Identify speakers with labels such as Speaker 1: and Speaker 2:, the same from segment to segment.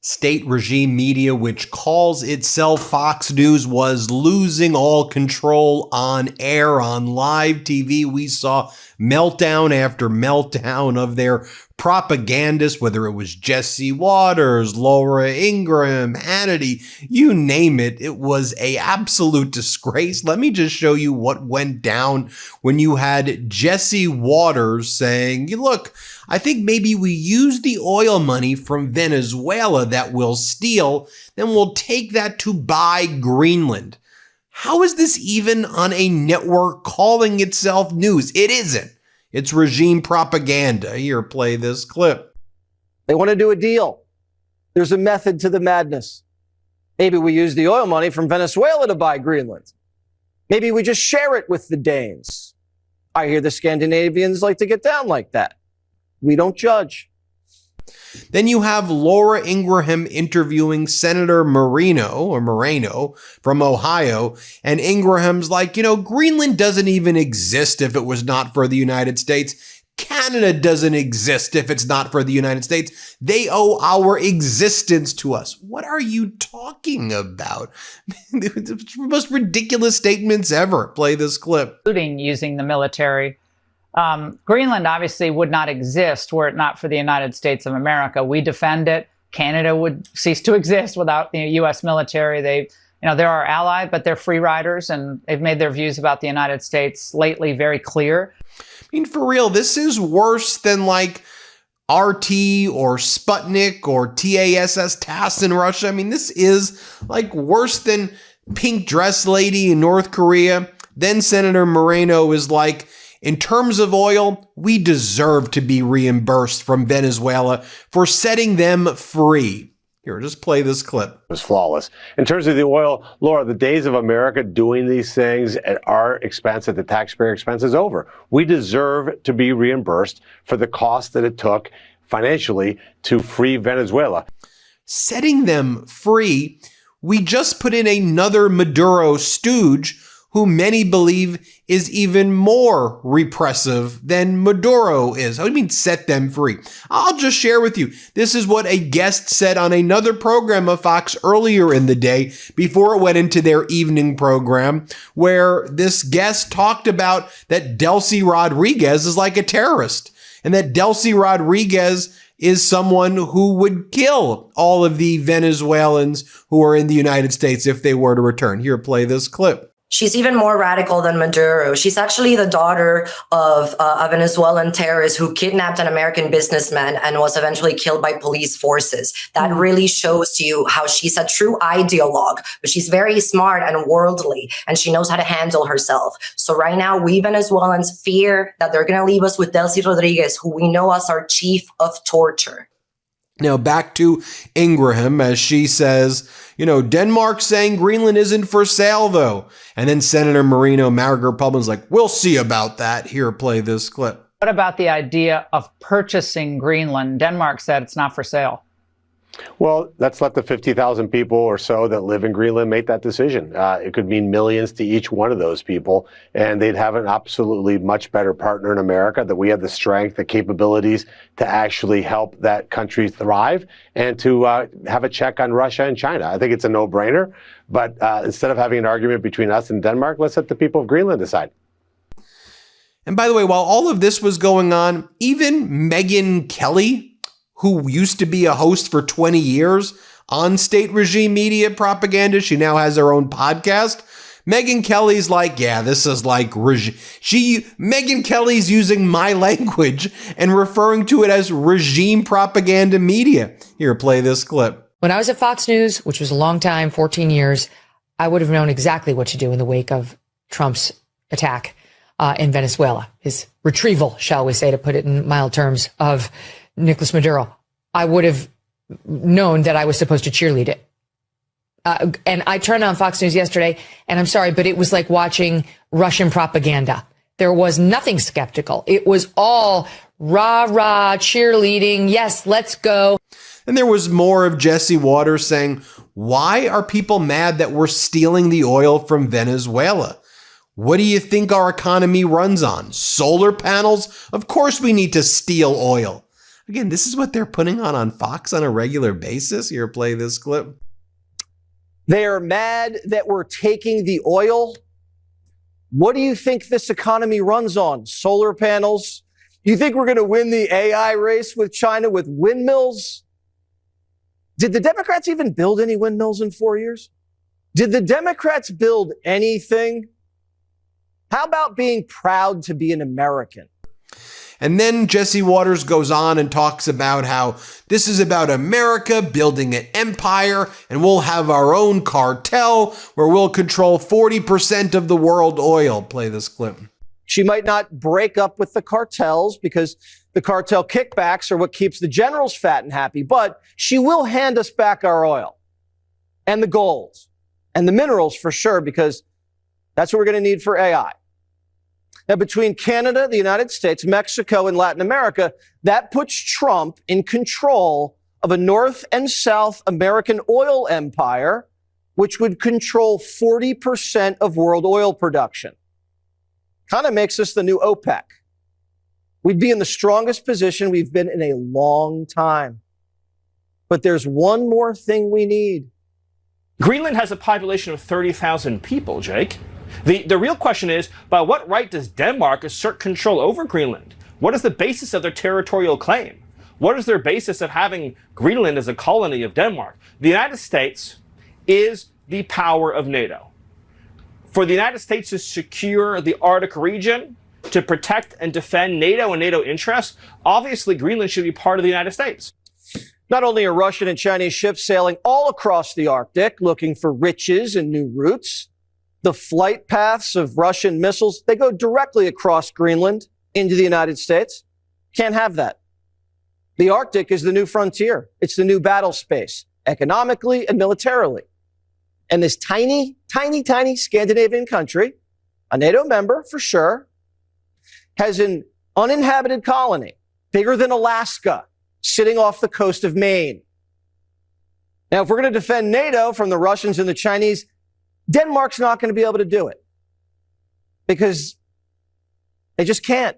Speaker 1: State regime media, which calls itself Fox News, was losing all control on air, on live TV. We saw meltdown after meltdown of their propagandists, whether it was Jesse Waters, Laura Ingraham, Hannity, you name it. It was an absolute disgrace. Let me just show you what went down when you had Jesse Waters saying, look, I think maybe we use the oil money from Venezuela that we'll steal, then we'll take that to buy Greenland. How is this even on a network calling itself news? It isn't. It's regime propaganda. Here, play this clip.
Speaker 2: They want to do a deal. There's a method to the madness. Maybe we use the oil money from Venezuela to buy Greenland. Maybe we just share it with the Danes. I hear the Scandinavians like to get down like that. We don't judge.
Speaker 1: Then you have Laura Ingraham interviewing Senator Moreno from Ohio, and Ingraham's like, Greenland doesn't even exist if it was not for the United States. Canada doesn't exist if it's not for the United States. They owe our existence to us. What are you talking about? The most ridiculous statements ever. Play this clip.
Speaker 3: Including using the military. Greenland obviously would not exist were it not for the United States of America. We defend it. Canada would cease to exist without the U.S. military. They're our ally, but they're free riders, and they've made their views about the United States lately very clear.
Speaker 1: I mean, for real, this is worse than like RT or Sputnik or TASS in Russia. I mean, this is like worse than Pink Dress Lady in North Korea. Then Senator Moreno is like, in terms of oil, we deserve to be reimbursed from Venezuela for setting them free. Here, just play this clip.
Speaker 4: It was flawless. In terms of the oil, Laura, the days of America doing these things at our expense, at the taxpayer expense, is over. We deserve to be reimbursed for the cost that it took financially to free Venezuela.
Speaker 1: Setting them free, we just put in another Maduro stooge who many believe is even more repressive than Maduro is. How do you mean set them free? I'll just share with you. This is what a guest said on another program of Fox earlier in the day before it went into their evening program, where this guest talked about that Delcy Rodriguez is like a terrorist and that Delcy Rodriguez is someone who would kill all of the Venezuelans who are in the United States if they were to return. Here, play this clip.
Speaker 5: She's even more radical than Maduro. She's actually the daughter of a Venezuelan terrorist who kidnapped an American businessman and was eventually killed by police forces. That really shows to you how she's a true ideologue, but she's very smart and worldly, and she knows how to handle herself. So right now, we Venezuelans fear that they're going to leave us with Delcy Rodriguez, who we know as our chief of torture.
Speaker 1: Now back to Ingraham as she says, Denmark's saying Greenland isn't for sale though. And then Senator Moreno, Margaret Republican's like, we'll see about that. Here, play this clip.
Speaker 3: What about the idea of purchasing Greenland? Denmark said it's not for sale.
Speaker 4: Well, let's let the 50,000 people or so that live in Greenland make that decision. It could mean millions to each one of those people, and they'd have an absolutely much better partner in America, that we have the strength, the capabilities to actually help that country thrive and to have a check on Russia and China. I think it's a no-brainer, but instead of having an argument between us and Denmark, let's let the people of Greenland decide.
Speaker 1: And by the way, while all of this was going on, even Megyn Kelly, who used to be a host for 20 years on state regime media propaganda, she now has her own podcast. Megyn Kelly's like, yeah, this is like Megyn Kelly's using my language and referring to it as regime propaganda media. Here, play this clip.
Speaker 6: When I was at Fox News, which was a long time, 14 years, I would have known exactly what to do in the wake of Trump's attack in Venezuela, his retrieval, shall we say, to put it in mild terms, of Nicolas Maduro. I would have known that I was supposed to cheerlead it. And I turned on Fox News yesterday, and I'm sorry, but it was like watching Russian propaganda. There was nothing skeptical. It was all rah-rah, cheerleading. Yes, let's go.
Speaker 1: And there was more of Jesse Waters saying, why are people mad that we're stealing the oil from Venezuela? What do you think our economy runs on? Solar panels? Of course we need to steal oil. Again, this is what they're putting on Fox on a regular basis. Here, play this clip.
Speaker 2: They are mad that we're taking the oil. What do you think this economy runs on? Solar panels? You think we're going to win the AI race with China with windmills? Did the Democrats even build any windmills in 4 years? Did the Democrats build anything? How about being proud to be an American?
Speaker 1: And then Jesse Waters goes on and talks about how this is about America building an empire, and we'll have our own cartel where we'll control 40% of the world oil. Play this clip.
Speaker 2: She might not break up with the cartels because the cartel kickbacks are what keeps the generals fat and happy, but she will hand us back our oil and the gold and the minerals for sure, because that's what we're going to need for AI. Now, between Canada, the United States, Mexico, and Latin America, that puts Trump in control of a North and South American oil empire, which would control 40% of world oil production. Kind of makes us the new OPEC. We'd be in the strongest position we've been in a long time. But there's one more thing we need.
Speaker 7: Greenland has a population of 30,000 people, Jake. The real question is, by what right does Denmark assert control over Greenland? What is the basis of their territorial claim? What is their basis of having Greenland as a colony of Denmark? The United States is the power of NATO. For the United States to secure the Arctic region, to protect and defend NATO and NATO interests, obviously Greenland should be part of the United States.
Speaker 2: Not only are Russian and Chinese ships sailing all across the Arctic looking for riches and new routes, the flight paths of Russian missiles, they go directly across Greenland into the United States. Can't have that. The Arctic is the new frontier. It's the new battle space, economically and militarily. And this tiny, tiny, tiny Scandinavian country, a NATO member for sure, has an uninhabited colony, bigger than Alaska, sitting off the coast of Maine. Now, if we're going to defend NATO from the Russians and the Chinese, Denmark's not going to be able to do it because they just can't.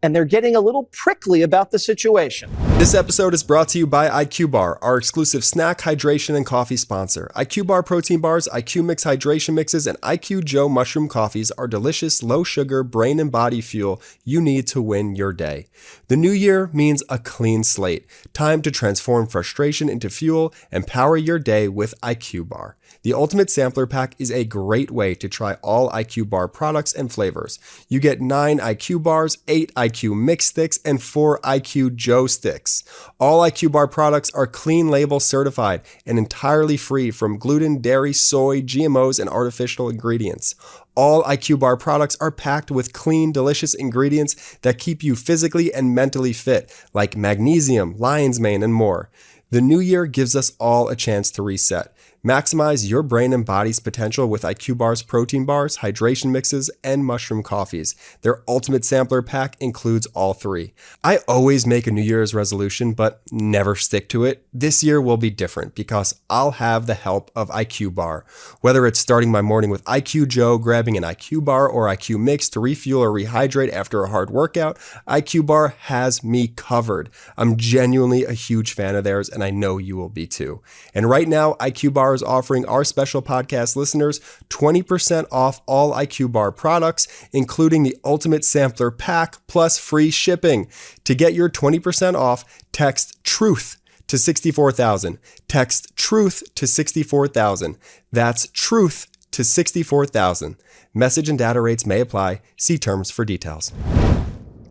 Speaker 2: And they're getting a little prickly about the situation.
Speaker 8: This episode is brought to you by IQ Bar, our exclusive snack, hydration, and coffee sponsor. IQ Bar protein bars, IQ Mix hydration mixes, and IQ Joe mushroom coffees are delicious, low-sugar, brain and body fuel you need to win your day. The new year means a clean slate. Time to transform frustration into fuel and power your day with IQ Bar. The Ultimate Sampler Pack is a great way to try all IQ Bar products and flavors. You get 9 IQ Bars, 8 IQ Mix sticks, and 4 IQ Joe sticks. All IQ Bar products are clean label certified and entirely free from gluten, dairy, soy, GMOs, and artificial ingredients. All IQ Bar products are packed with clean, delicious ingredients that keep you physically and mentally fit, like magnesium, lion's mane, and more. The new year gives us all a chance to reset. Maximize your brain and body's potential with IQ Bar's protein bars, hydration mixes, and mushroom coffees. Their Ultimate Sampler Pack includes all 3. I always make a New Year's resolution, but never stick to it. This year will be different because I'll have the help of IQ Bar. Whether it's starting my morning with IQ Joe, grabbing an IQ Bar or IQ Mix to refuel or rehydrate after a hard workout, IQ Bar has me covered. I'm genuinely a huge fan of theirs, and I know you will be too. And right now, IQ Bar is offering our special podcast listeners 20% off all IQ Bar products, including the Ultimate Sampler Pack plus free shipping. To get your 20% off, text TRUTH to 64,000. Text TRUTH to 64,000. That's TRUTH to 64,000. Message and data rates may apply. See terms for details.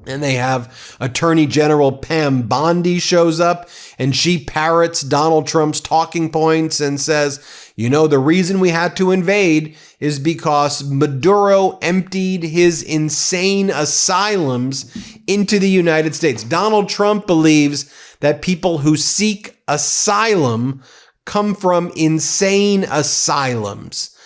Speaker 1: And they have Attorney General Pam Bondi shows up and she parrots Donald Trump's talking points and says, you know, the reason we had to invade is because Maduro emptied his insane asylums into the United States. Donald Trump believes that people who seek asylum come from insane asylums.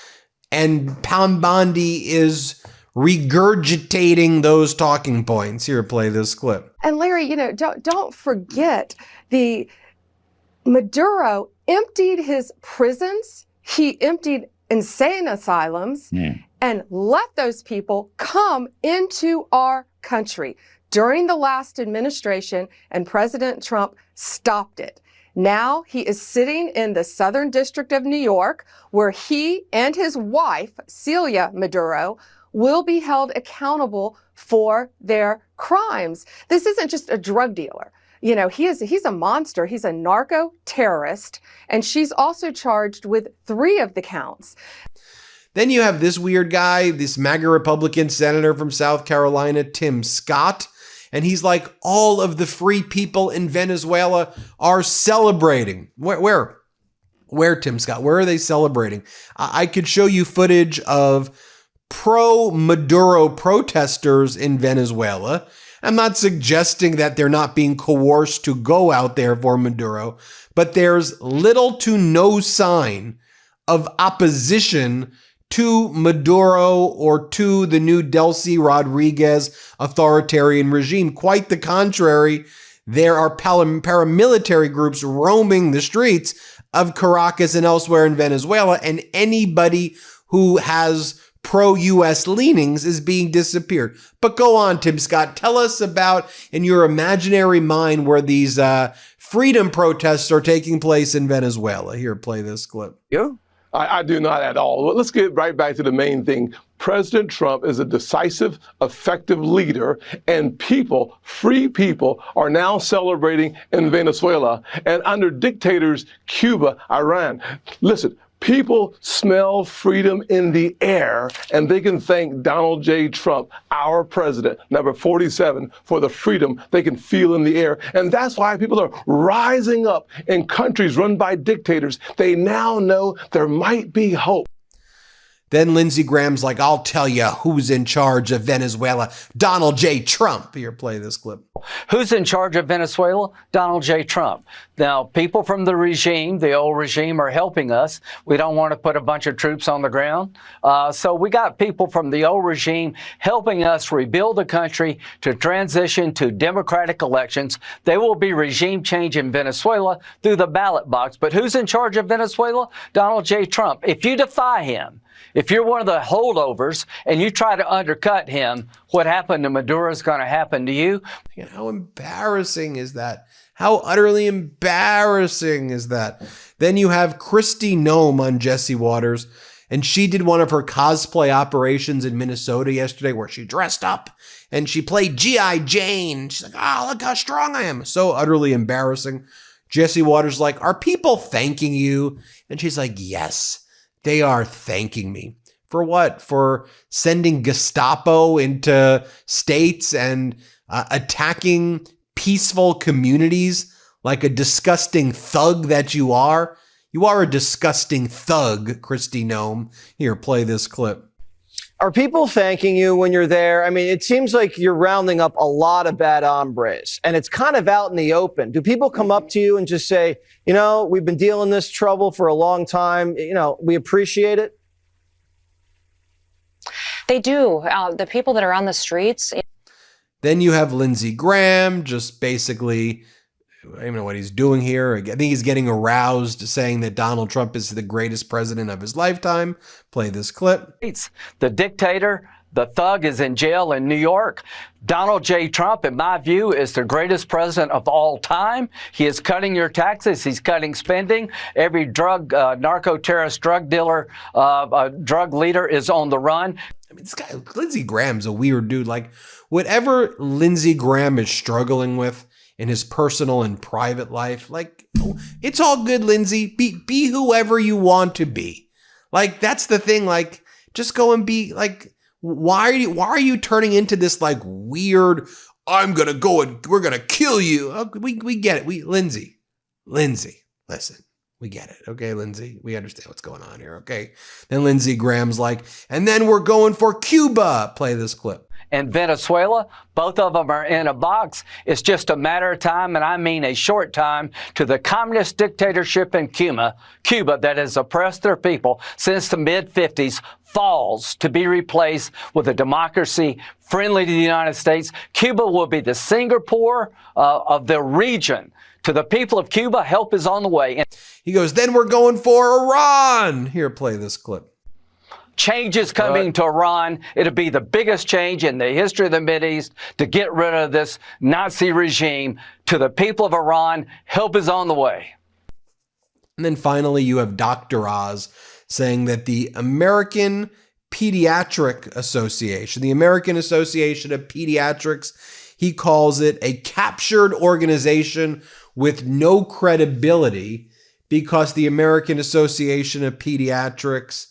Speaker 1: And Pam Bondi is regurgitating those talking points. Here, play this clip.
Speaker 9: And Larry, you know, don't forget the Maduro emptied his prisons. He emptied insane asylums and let those people come into our country. during the last administration, and President Trump stopped it. Now he is sitting in the Southern District of New York, where he and his wife, Celia Maduro, will be held accountable for their crimes. This isn't just a drug dealer. You know, he's a monster. He's a narco terrorist, and she's also charged with 3 of the counts.
Speaker 1: Then you have this weird guy, this MAGA Republican senator from South Carolina, Tim Scott. And he's like, all of the free people in Venezuela are celebrating. Where, Tim Scott? Where are they celebrating? I could show you footage of pro-Maduro protesters in Venezuela. I'm not suggesting that they're not being coerced to go out there for Maduro, but there's little to no sign of opposition to Maduro or to the new Delcy Rodriguez authoritarian regime. Quite the contrary, there are paramilitary groups roaming the streets of Caracas and elsewhere in Venezuela, and anybody who has pro-U.S. leanings is being disappeared. But go on, Tim Scott. Tell us about, in your imaginary mind, where these freedom protests are taking place in Venezuela. Here, play this clip.
Speaker 10: Yeah. I do not at all. Well, let's get right back to the main thing. President Trump is a decisive, effective leader, and people, free people, are now celebrating in Venezuela and under dictators, Cuba, Iran. Listen, people smell freedom in the air, and they can thank Donald J. Trump, our president, number 47, for the freedom they can feel in the air. And that's why people are rising up in countries run by dictators. They now know there might be hope.
Speaker 1: Then Lindsey Graham's like, I'll tell you who's in charge of Venezuela. Donald J. Trump. Here, play this clip.
Speaker 11: Who's in charge of Venezuela? Donald J. Trump. Now, people from the regime, the old regime, are helping us. We don't want to put a bunch of troops on the ground. So we got people from the old regime helping us rebuild the country to transition to democratic elections. There will be regime change in Venezuela through the ballot box. But who's in charge of Venezuela? Donald J. Trump. If you defy him, if you're one of the holdovers and you try to undercut him, what happened to Maduro is going to happen to you.
Speaker 1: How embarrassing is that? How utterly embarrassing is that? Then you have Kristi Noem on Jesse Waters, and she did one of her cosplay operations in Minnesota yesterday where she dressed up and she played G.I. Jane. She's like, oh, look how strong I am. So utterly embarrassing. Jesse Waters like, are people thanking you? And she's like, yes. They are thanking me. For what? For sending Gestapo into states and attacking peaceful communities like a disgusting thug that you are? You are a disgusting thug, Kristi Noem. Here, play this clip.
Speaker 2: Are people thanking you when you're there? I mean, it seems like you're rounding up a lot of bad hombres, and it's kind of out in the open. Do people come up to you and just say, you know, we've been dealing this trouble for a long time. You know, we appreciate it?
Speaker 12: They do. The people that are on the streets.
Speaker 1: Then you have Lindsey Graham just basically, I don't know what he's doing here. I think he's getting aroused saying that Donald Trump is the greatest president of his lifetime. Play this clip.
Speaker 11: The dictator, the thug, is in jail in New York. Donald J. Trump, in my view, is the greatest president of all time. He is cutting your taxes. He's cutting spending. Every narco-terrorist, drug dealer, drug leader is on the run.
Speaker 1: I mean, this guy, Lindsey Graham's a weird dude. Like, whatever Lindsey Graham is struggling with in his personal and private life, like, it's all good, Lindsey. Be whoever you want to be. Like, that's the thing. Like, just go and be, like, why are you turning into this, like, weird, I'm gonna go and we're gonna kill you? We get it. Lindsey, listen. We get it. Okay, Lindsey, we understand what's going on here. Okay. Then Lindsey Graham's like, and then we're going for Cuba. Play this clip.
Speaker 11: And Venezuela, both of them are in a box. It's just a matter of time, and I mean a short time, to the communist dictatorship in Cuba that has oppressed their people since the mid-50s falls to be replaced with a democracy friendly to the United States. Cuba will be the Singapore of the region. To the people of Cuba, help is on the way.
Speaker 1: He goes, then we're going for Iran. Here, play this clip.
Speaker 11: Change is coming to Iran. It'll be the biggest change in the history of the Mideast to get rid of this Nazi regime. To the people of Iran, help is on the way.
Speaker 1: And then finally, you have Dr. Oz saying that the American Pediatric Association, the American Association of Pediatrics, he calls it a captured organization with no credibility because the American Association of Pediatrics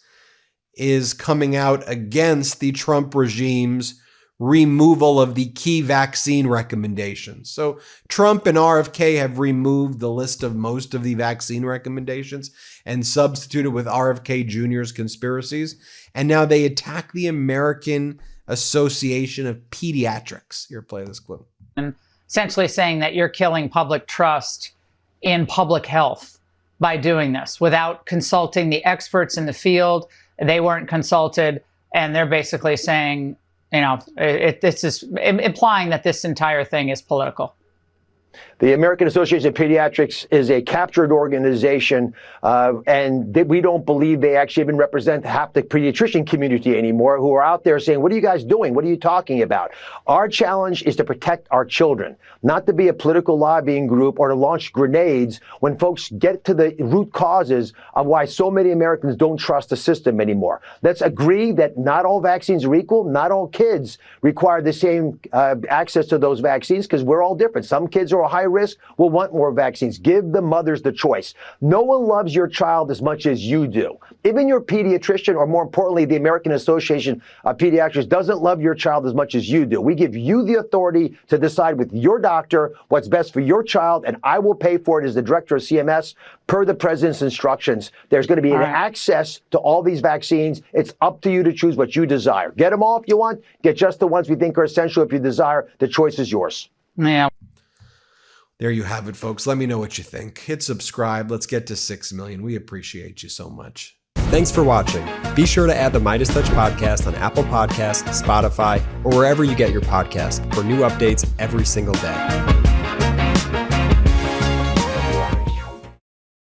Speaker 1: is coming out against the Trump regime's removal of the key vaccine recommendations. So Trump and RFK have removed the list of most of the vaccine recommendations and substituted with RFK Jr.'s conspiracies. And now they attack the American Association of Pediatrics. Here, play this clip.
Speaker 3: Essentially saying that you're killing public trust in public health by doing this without consulting the experts in the field. They weren't consulted, and they're basically saying, you know, it's just implying that this entire thing is political.
Speaker 13: The American Association of Pediatrics is a captured organization, and we don't believe they actually even represent half the pediatrician community anymore, who are out there saying, what are you guys doing? What are you talking about? Our challenge is to protect our children, not to be a political lobbying group or to launch grenades when folks get to the root causes of why so many Americans don't trust the system anymore. Let's agree that not all vaccines are equal. Not all kids require the same access to those vaccines because we're all different. Some kids are high risk will want more vaccines. Give the mothers the choice. No one loves your child as much as you do. Even your pediatrician, or more importantly, the American Association of Pediatrics, doesn't love your child as much as you do. We give you the authority to decide with your doctor what's best for your child, and I will pay for it as the director of CMS per the president's instructions. There's going to be an access to all these vaccines. It's up to you to choose what you desire. Get them all if you want. Get just the ones we think are essential if you desire. The choice is yours.
Speaker 3: Yeah.
Speaker 1: There you have it, folks. Let me know what you think. Hit subscribe. Let's get to 6 million. We appreciate you so much.
Speaker 8: Thanks for watching. Be sure to add the MeidasTouch podcast on Apple Podcasts, Spotify, or wherever you get your podcasts for new updates every single day.